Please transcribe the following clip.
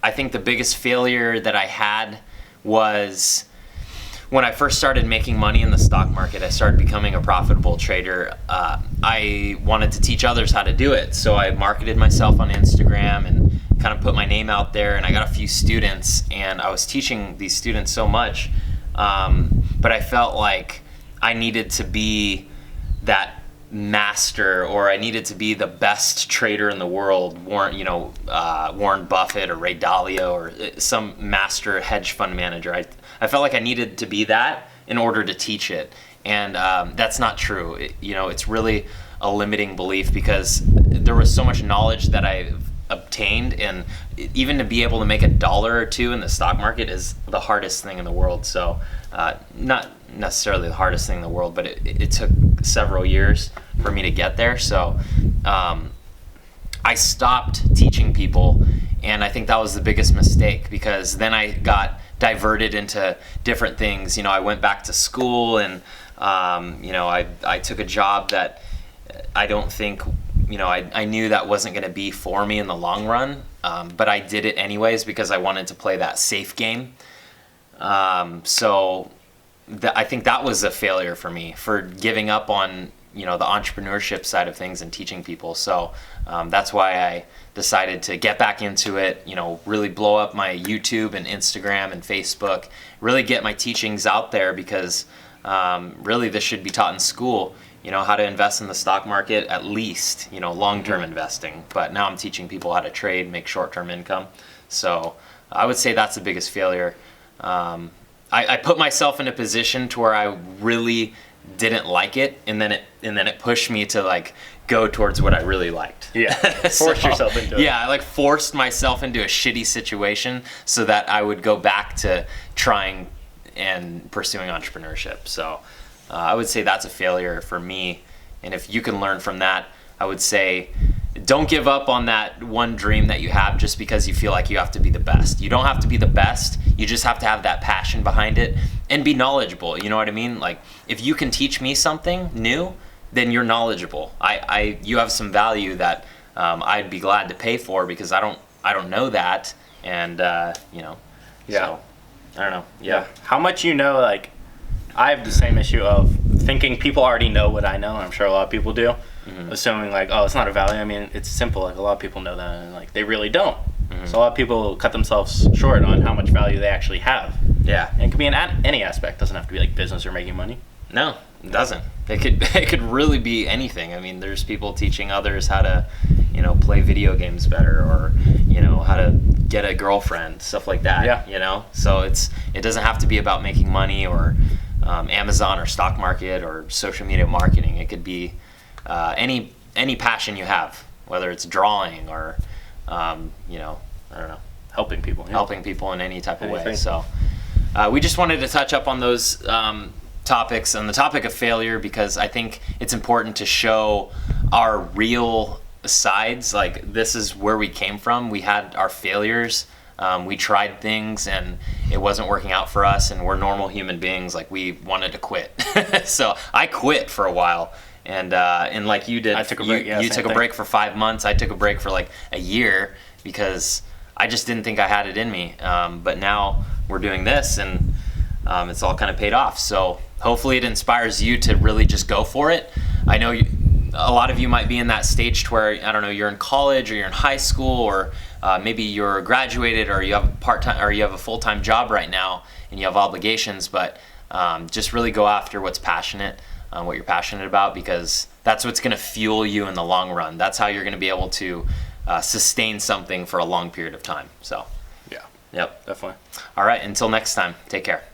I think the biggest failure that I had was when I first started making money in the stock market. I started becoming a profitable trader. I wanted to teach others how to do it, so I marketed myself on Instagram and kind of put my name out there, and I got a few students, and I was teaching these students so much, but I felt like I needed to be that master, or I needed to be the best trader in the world, Warren Buffett or Ray Dalio or some master hedge fund manager. I felt like I needed to be that in order to teach it, and that's not true. It's really a limiting belief, because there was so much knowledge that I've obtained, and even to be able to make $1 or $2 in the stock market is the hardest thing in the world. So not necessarily the hardest thing in the world, but it took several years for me to get there. So I stopped teaching people, and I think that was the biggest mistake, because then I got diverted into different things. I went back to school, and I took a job that I don't think, I knew that wasn't going to be for me in the long run, but I did it anyways because I wanted to play that safe game. I think that was a failure for me, for giving up on the entrepreneurship side of things and teaching people. So that's why I decided to get back into it, really blow up my YouTube and Instagram and Facebook, really get my teachings out there, because really this should be taught in school, how to invest in the stock market, at least, long-term investing. But now I'm teaching people how to trade, make short-term income. So I would say that's the biggest failure. I put myself in a position to where I really didn't like it, and then it pushed me to go towards what I really liked. Yeah, force yourself into it. Yeah, I forced myself into a shitty situation so that I would go back to trying and pursuing entrepreneurship. So I would say that's a failure for me, and if you can learn from that, I would say don't give up on that one dream that you have just because you feel like you have to be the best. You don't have to be the best. You just have to have that passion behind it and be knowledgeable. You know what I mean? If you can teach me something new, then you're knowledgeable. You have some value that I'd be glad to pay for, because I don't know that, and Yeah. So, I don't know. Yeah. How much I have the same issue of thinking people already know what I know, and I'm sure a lot of people do. Mm-hmm. Assuming it's not a value. I mean, it's simple. A lot of people know that, and they really don't. Mm-hmm. So a lot of people cut themselves short on how much value they actually have. Yeah. And it could be in any aspect. It doesn't have to be business or making money. No, it doesn't. It could really be anything. I mean, there's people teaching others how to, play video games better, or how to get a girlfriend, stuff like that. Yeah. So it doesn't have to be about making money, or Amazon or stock market or social media marketing. It could be any passion you have, whether it's drawing or I don't know, Helping people. Yeah. helping people in any type of way. Anything. So we just wanted to touch up on those topics, on the topic of failure, because I think it's important to show our real sides. This is where we came from. We had our failures. We tried things and it wasn't working out for us, and we're normal human beings. We wanted to quit. So I quit for a while, and like you did, I took a break. You took a break for 5 months. I took a break for a year, because I just didn't think I had it in me. But now we're doing this, and it's all kind of paid off. So hopefully it inspires you to really just go for it. I know a lot of you might be in that stage to where, I don't know, you're in college or you're in high school, or maybe you're graduated, or you have part-time, or you have a full-time job right now and you have obligations. But just really go after what's passionate, what you're passionate about, because that's what's going to fuel you in the long run. That's how you're going to be able to sustain something for a long period of time. So Yeah. Yep. Definitely. All right, until next time, take care.